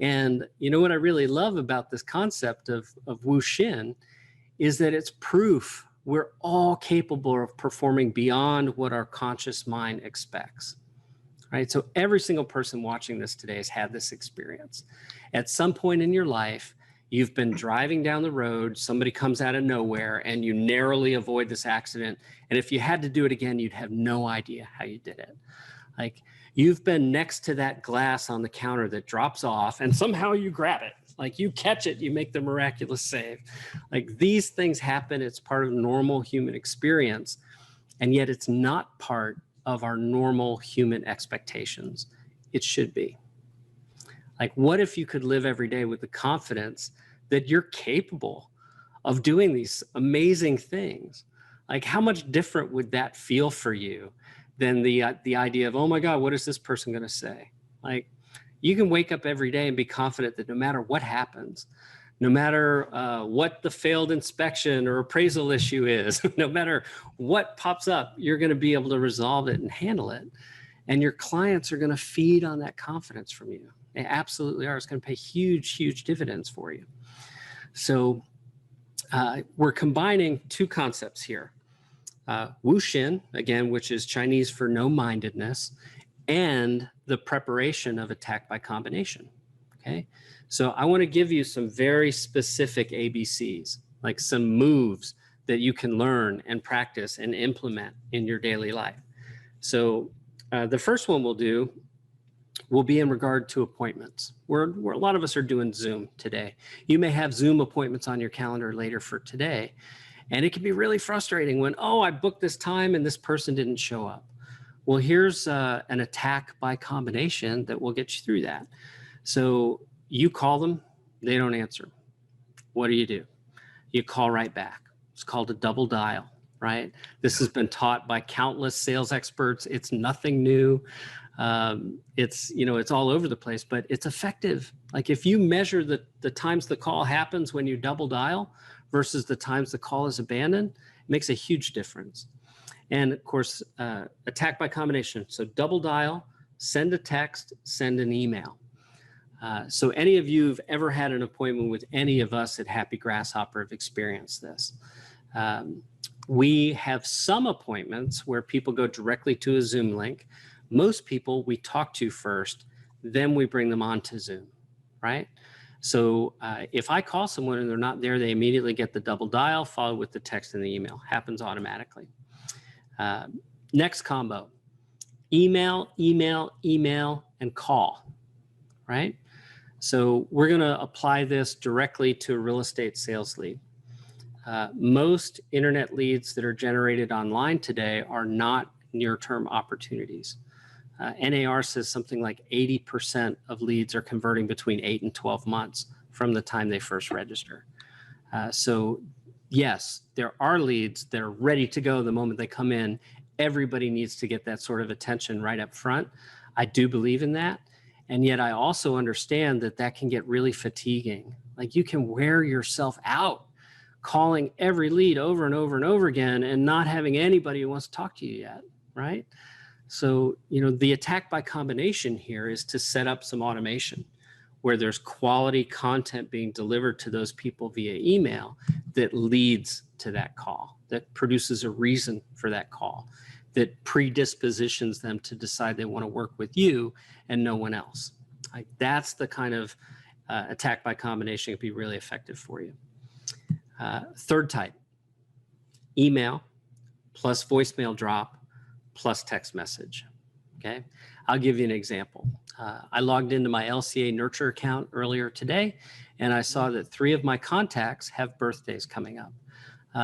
And you know what I really love about this concept of Wu Xin is that it's proof we're all capable of performing beyond what our conscious mind expects, right? So every single person watching this today has had this experience. At some point in your life, you've been driving down the road, somebody comes out of nowhere, and you narrowly avoid this accident. And if you had to do it again, you'd have no idea how you did it. Like, you've been next to that glass on the counter that drops off and somehow you grab it. Like, you catch it, you make the miraculous save. Like, these things happen. It's part of normal human experience. And yet it's not part of our normal human expectations. It should be. Like, what if you could live every day with the confidence that you're capable of doing these amazing things? Like, how much different would that feel for you than the idea of, oh my God, what is this person going to say? Like, you can wake up every day and be confident that no matter what happens, no matter what the failed inspection or appraisal issue is, no matter what pops up, you're going to be able to resolve it and handle it. And your clients are going to feed on that confidence from you. They absolutely are. It's going to pay huge, huge dividends for you. So we're combining two concepts here. Wu Xin, again, which is Chinese for no-mindedness, and the preparation of attack by combination, okay? So I want to give you some very specific ABCs, like some moves that you can learn and practice and implement in your daily life. So the first one we'll do will be in regard to appointments. Where a lot of us are doing Zoom today. You may have Zoom appointments on your calendar later for today, and it can be really frustrating when, oh, I booked this time and this person didn't show up. Well, here's an attack by combination that will get you through that. So you call them, they don't answer. What do? You call right back. It's called a double dial, right? This has been taught by countless sales experts. It's nothing new. It's all over the place, but it's effective. Like if you measure the times the call happens when you double dial versus the times the call is abandoned, it makes a huge difference. And of course, attack by combination. So double dial, send a text, send an email. So any of you who've ever had an appointment with any of us at Happy Grasshopper have experienced this. We have some appointments where people go directly to a Zoom link. Most people we talk to first, then we bring them on to Zoom, right? So if I call someone and they're not there, they immediately get the double dial followed with the text and the email. Happens automatically. Next combo, email, and call, right? So we're going to apply this directly to a real estate sales lead. Most internet leads that are generated online today are not near-term opportunities. NAR says something like 80% of leads are converting between 8 and 12 months from the time they first register. So yes, there are leads that are ready to go the moment they come in. Everybody needs to get that sort of attention right up front. I do believe in that. And yet I also understand that that can get really fatiguing. Like you can wear yourself out calling every lead over and over and over again and not having anybody who wants to talk to you yet, right? So, the attack by combination here is to set up some automation where there's quality content being delivered to those people via email that leads to that call, that produces a reason for that call, that predispositions them to decide they want to work with you and no one else. Like that's the kind of attack by combination that would be really effective for you. Third type, email plus voicemail drop plus text message. Okay, I'll give you an example. I logged into my LCA Nurture account earlier today, and I saw that 3 of my contacts have birthdays coming up.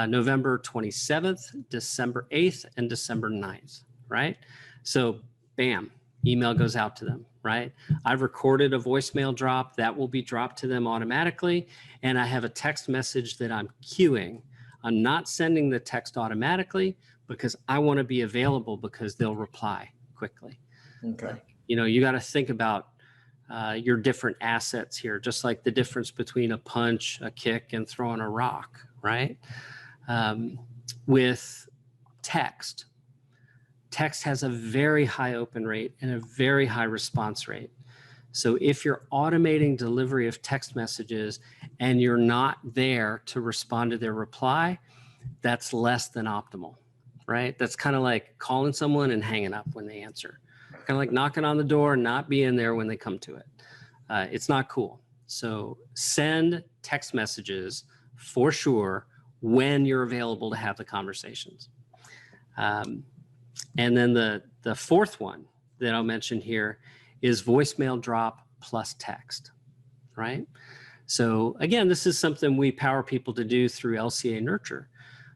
November 27th, December 8th, and December 9th, right? So bam, email goes out to them, right? I've recorded a voicemail drop that will be dropped to them automatically. And I have a text message that I'm queuing. I'm not sending the text automatically because I want to be available because they'll reply quickly. Okay. You got to think about your different assets here, just like the difference between a punch, a kick, and throwing a rock, right? With text has a very high open rate and a very high response rate. So if you're automating delivery of text messages and you're not there to respond to their reply, that's less than optimal, right? That's kind of like calling someone and hanging up when they answer. Kind of like knocking on the door and not being there when they come to it. It's not cool. So send text messages for sure when you're available to have the conversations. And then the fourth one that I'll mention here is voicemail drop plus text, right? So again, this is something we power people to do through LCA Nurture.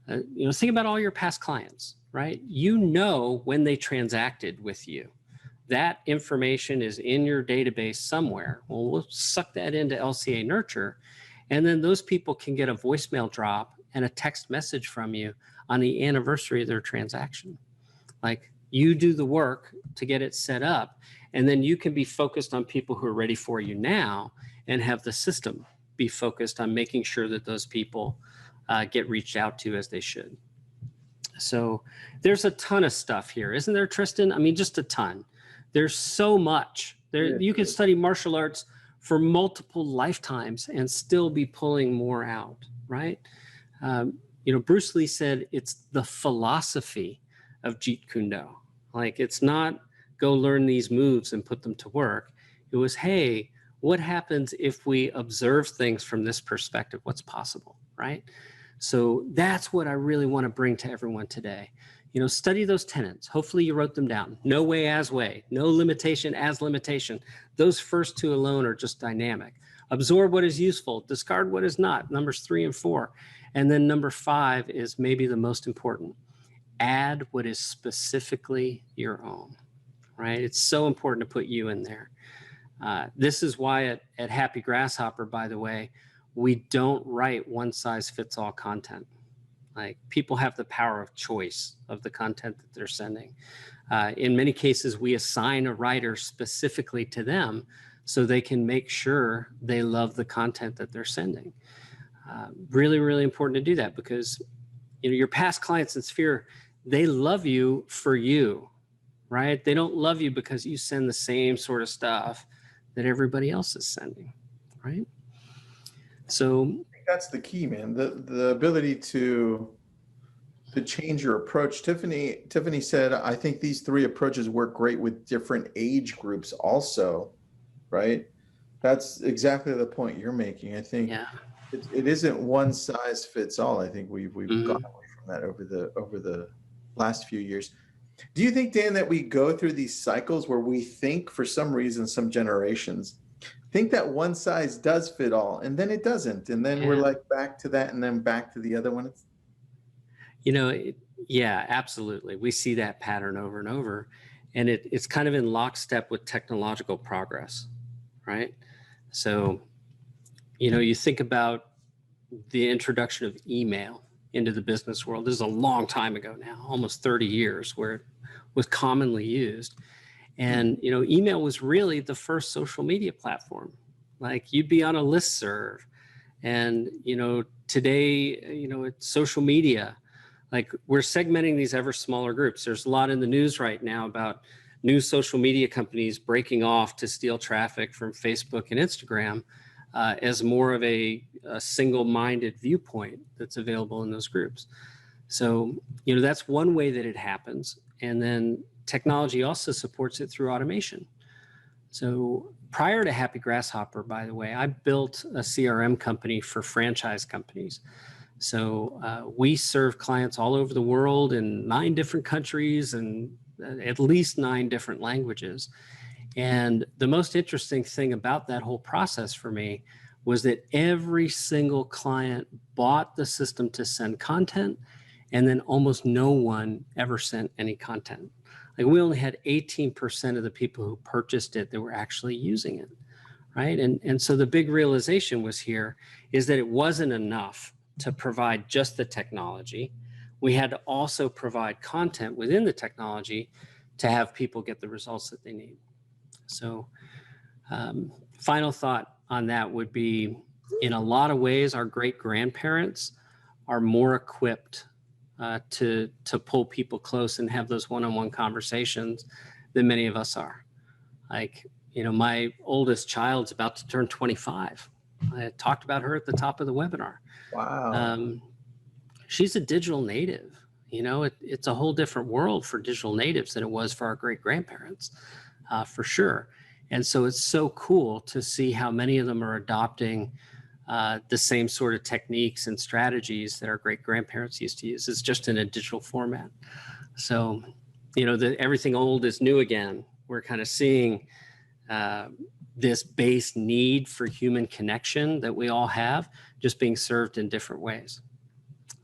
Think about all your past clients, right? When they transacted with you. That information is in your database somewhere. Well, we'll suck that into LCA Nurture, and then those people can get a voicemail drop and a text message from you on the anniversary of their transaction. Like you do the work to get it set up, and then you can be focused on people who are ready for you now and have the system be focused on making sure that those people get reached out to as they should. So there's a ton of stuff here, isn't there, Tristan? I mean, just a ton. There's so much. You can study martial arts for multiple lifetimes and still be pulling more out, right? Bruce Lee said it's the philosophy of Jeet Kune Do. Like it's not go learn these moves and put them to work. It was, hey, what happens if we observe things from this perspective? What's possible, right? So that's what I really want to bring to everyone today. study those tenets. Hopefully you wrote them down. No way as way, no limitation as limitation. Those first two alone are just dynamic. Absorb what is useful, discard what is not, numbers 3 and 4. And then number 5 is maybe the most important. Add what is specifically your own, right? It's so important to put you in there. This is why at Happy Grasshopper, by the way, we don't write one size fits all content. Like, people have the power of choice of the content that they're sending. In many cases, we assign a writer specifically to them so they can make sure they love the content that they're sending. Really, really important to do that, because your past clients in Sphere, they love you for you, right? They don't love you because you send the same sort of stuff that everybody else is sending, right? So I think that's the key, man. The ability to change your approach. Tiffany said, I think these 3 approaches work great with different age groups also, right? That's exactly the point you're making. I think it isn't one size fits all. I think we've gone away from that over the last few years. Do you think, Dan, that we go through these cycles where we think, for some reason, some generations think that one size does fit all, and then it doesn't, and then we're like back to that, and then back to the other one? Yeah, absolutely. We see that pattern over and over, and it's kind of in lockstep with technological progress, right? So, you think about the introduction of email into the business world. This is a long time ago now, almost 30 years, where it was commonly used. And, email was really the first social media platform. Like, you'd be on a listserv, and, today, it's social media. Like, we're segmenting these ever smaller groups. There's a lot in the news right now about new social media companies breaking off to steal traffic from Facebook and Instagram as more of a single-minded viewpoint that's available in those groups. So, that's one way that it happens. And then technology also supports it through automation. So prior to Happy Grasshopper, by the way, I built a CRM company for franchise companies. So we serve clients all over the world in 9 different countries and at least 9 different languages. And the most interesting thing about that whole process for me was that every single client bought the system to send content, and then almost no one ever sent any content. Like, we only had 18% of the people who purchased it that were actually using it, right? And so the big realization was here is that it wasn't enough to provide just the technology. We had to also provide content within the technology to have people get the results that they need. So final thought on that would be, in a lot of ways, our great-grandparents are more equipped to pull people close and have those one-on-one conversations than many of us are. Like, my oldest child's about to turn 25. I talked about her at the top of the webinar. Wow. She's a digital native. It's a whole different world for digital natives than it was for our great-grandparents, for sure. And so it's so cool to see how many of them are adopting the same sort of techniques and strategies that our great-grandparents used to use. It's just in a digital format. So, everything old is new again. We're kind of seeing this base need for human connection that we all have just being served in different ways.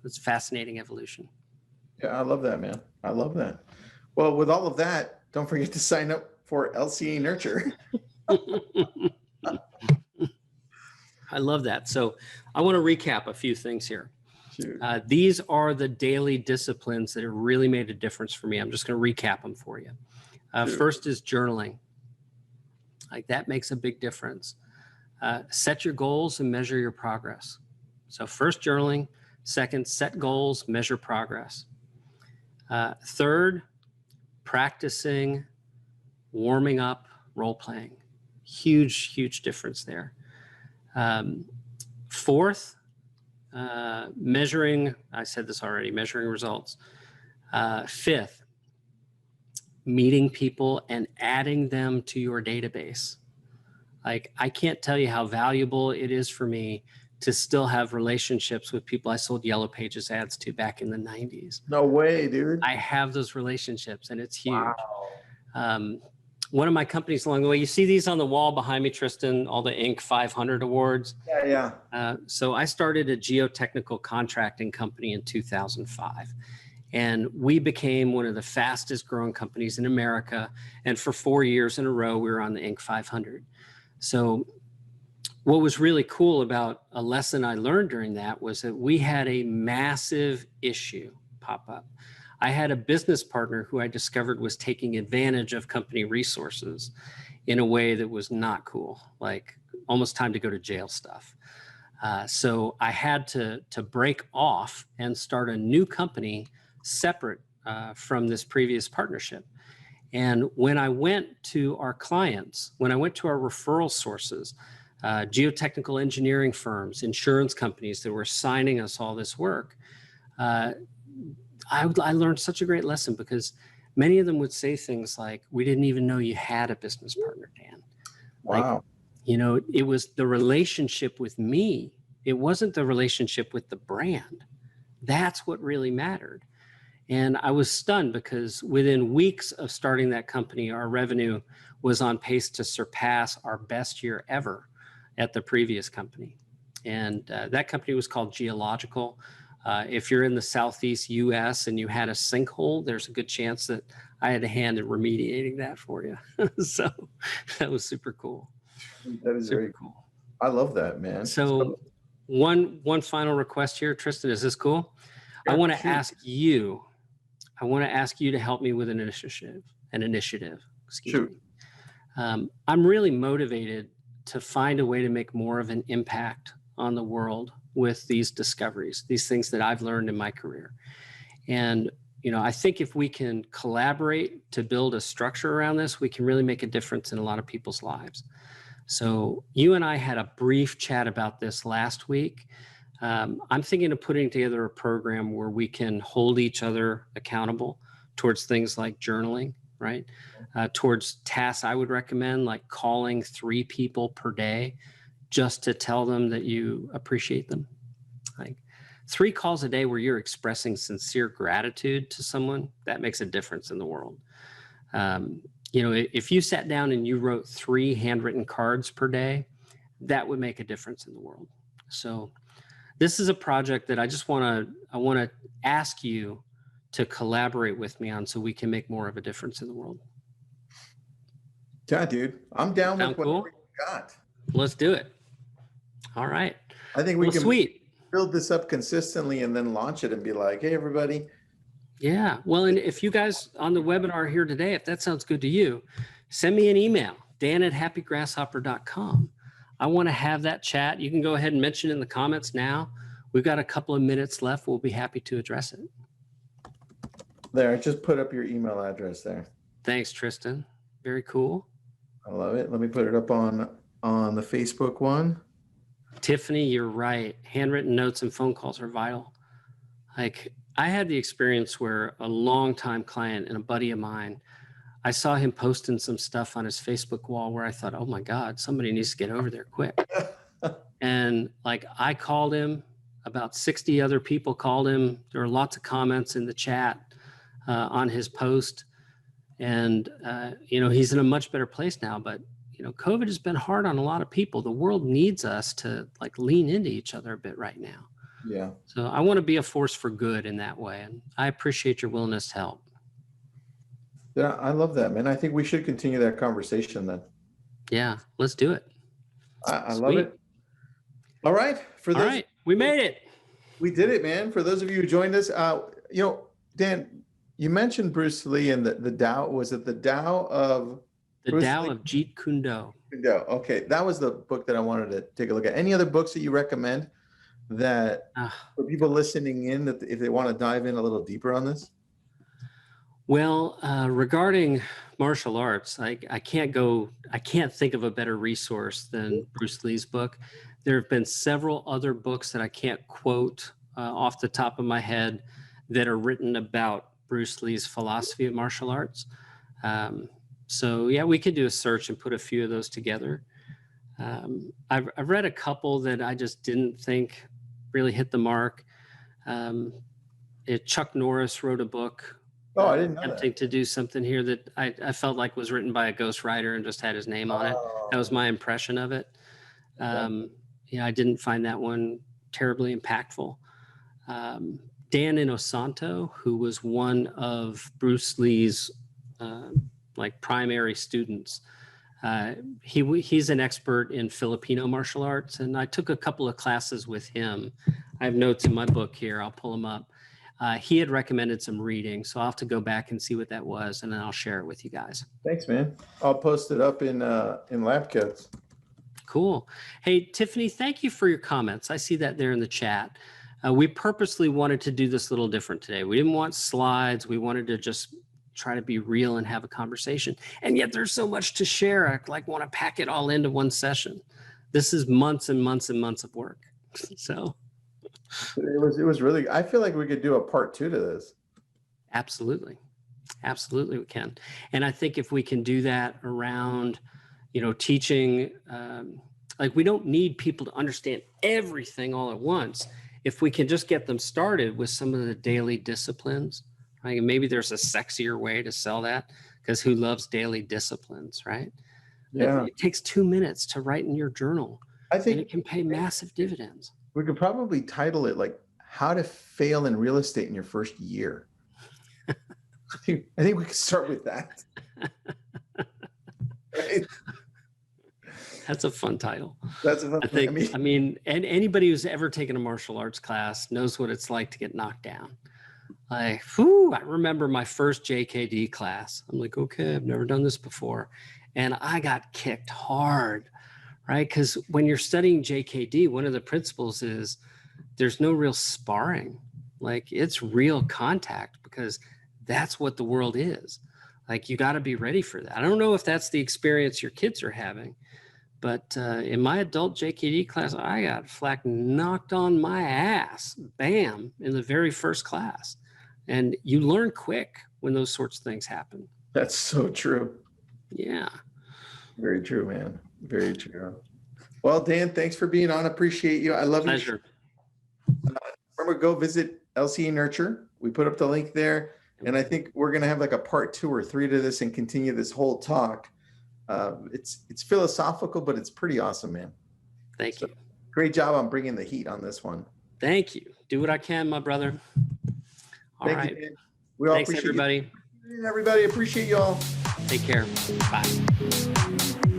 It's fascinating evolution. Yeah, I love that, man. I love that. Well, with all of that, don't forget to sign up for LCA Nurture. I love that. So I want to recap a few things here. Shoot. These are the daily disciplines that have really made a difference for me. I'm just going to recap them for you. First is journaling. Like, that makes a big difference. Set your goals and measure your progress. So first, journaling. Second, set goals, measure progress. Third, practicing warming up, role playing. Huge, huge difference there. Fourth, measuring, I said this already, measuring results. Fifth, meeting people and adding them to your database. Like, I can't tell you how valuable it is for me to still have relationships with people I sold Yellow Pages ads to back in the 90s. No way, dude. I have those relationships, and it's huge. Wow. One of my companies along the way, you see these on the wall behind me, Tristan, all the Inc. 500 awards. Yeah. So I started a geotechnical contracting company in 2005. And we became one of the fastest growing companies in America. And for 4 years in a row, we were on the Inc. 500. So what was really cool about a lesson I learned during that was that we had a massive issue pop up. I had a business partner who I discovered was taking advantage of company resources in a way that was not cool, like almost time to go to jail stuff. So I had to break off and start a new company separate from this previous partnership. And when I went to our clients, when I went to our referral sources, geotechnical engineering firms, insurance companies that were signing us all this work, I learned such a great lesson, because many of them would say things like, we didn't even know you had a business partner, Dan. Wow. Like, you know, it was the relationship with me. It wasn't the relationship with the brand. That's what really mattered. And I was stunned, because within weeks of starting that company, our revenue was on pace to surpass our best year ever at the previous company. And that company was called Geological. If you're in the Southeast US and you had a sinkhole, there's a good chance that I had a hand in remediating that for you. So that was super cool. That is very cool. I love that, man. So one final request here, Tristan, is this cool? Yeah, I want to ask you to help me with an initiative, excuse me. I'm really motivated to find a way to make more of an impact on the world with these discoveries, these things that I've learned in my career. And, you know, I think if we can collaborate to build a structure around this, we can really make a difference in a lot of people's lives. So you and I had a brief chat about this last week. I'm thinking of putting together a program where we can hold each other accountable towards things like journaling, right? Towards tasks I would recommend, like calling 3 people per day just to tell them that you appreciate them. Like 3 calls a day where you're expressing sincere gratitude to someone, that makes a difference in the world. You know, if you sat down and you wrote 3 handwritten cards per day, that would make a difference in the world. So this is a project that I want to ask you to collaborate with me on, so we can make more of a difference in the world. Yeah, dude, I'm down with whatever cool? you got. Let's do it. All right. I think we can sweet. build this up consistently and then launch it and be like, hey, everybody. Yeah. Well, and if you guys on the webinar here today, if that sounds good to you, send me an email, dan@happygrasshopper.com. I want to have that chat. You can go ahead and mention it in the comments now. We've got a couple of minutes left. We'll be happy to address it. There, I just put up your email address there. Thanks, Tristan. Very cool. I love it. Let me put it up on the Facebook one. Tiffany, you're right. Handwritten notes and phone calls are vital. Like, I had the experience where a longtime client and a buddy of mine, I saw him posting some stuff on his Facebook wall where I thought, oh my God, somebody needs to get over there quick. And like, I called him, about 60 other people called him. There were lots of comments in the chat on his post. And, you know, he's in a much better place now, but you know, COVID has been hard on a lot of people. The world needs us to like lean into each other a bit right now. Yeah. So I want to be a force for good in that way. And I appreciate your willingness to help. Yeah, I love that, man. I think we should continue that conversation then. Yeah, let's do it. I love it. All right. All right. We made it. We did it, man. For those of you who joined us, you know, Dan, you mentioned Bruce Lee and the Tao. Was it the Tao of The Tao of Jeet Kune Do? Okay, that was the book that I wanted to take a look at. Any other books that you recommend that for people listening in, that if they want to dive in a little deeper on this? Well, regarding martial arts, I can't think of a better resource than Bruce Lee's book. There have been several other books that I can't quote off the top of my head that are written about Bruce Lee's philosophy of martial arts. So yeah, we could do a search and put a few of those together. I've read a couple that I just didn't think really hit the mark. Chuck Norris wrote a book. Oh, I didn't know attempting that. to do something here that I felt like was written by a ghostwriter and just had his name on it. That was my impression of it. I didn't find that one terribly impactful. Dan Inosanto, who was one of Bruce Lee's like primary students, he's an expert in Filipino martial arts, and I took a couple of classes with him. I have notes in my book here. I'll pull them up. He had recommended some reading, so I'll have to go back and see what that was, and then I'll share it with you guys. Thanks, man. I'll post it up in LabCoats. Cool. Hey, Tiffany, thank you for your comments. I see that there in the chat. We purposely wanted to do this a little different today. We didn't want slides. We wanted to just try to be real and have a conversation. And yet there's so much to share. I want to pack it all into one session. This is months and months and months of work. So it was really, I feel like we could do a part 2 to this. Absolutely. Absolutely we can. And I think if we can do that around, teaching, we don't need people to understand everything all at once. If we can just get them started with some of the daily disciplines, right? And maybe there's a sexier way to sell that, because who loves daily disciplines, right? Yeah. It takes 2 minutes to write in your journ, I think and it can pay massive dividends. We could probably title it like "How to Fail in Real Estate in Your First Year." I think we could start with that. Right? That's a fun title. That's a fun. I mean, and anybody who's ever taken a martial arts class knows what it's like to get knocked down. I remember my first JKD class. I'm like, okay, I've never done this before, and I got kicked hard. Right? Because when you're studying JKD, one of the principles is there's no real sparring. Like, it's real contact, because that's what the world is. Like, you got to be ready for that. I don't know if that's the experience your kids are having, but in my adult JKD class, I got flak knocked on my ass, bam, in the very first class. And you learn quick when those sorts of things happen. That's so true. Yeah. Very true, man. Very true. Well, Dan, thanks for being on. Appreciate you. I love Pleasure. you. Remember, go visit LCA Nurture. We put up the link there. And I think we're going to have like a part 2 or 3 to this and continue this whole talk. It's philosophical, but it's pretty awesome, man. Thank you. Great job on bringing the heat on this one. Thank you. Do what I can, my brother. All right. Thank you, Dan. We all Thanks, everybody. Everybody, appreciate you all. Take care. Bye.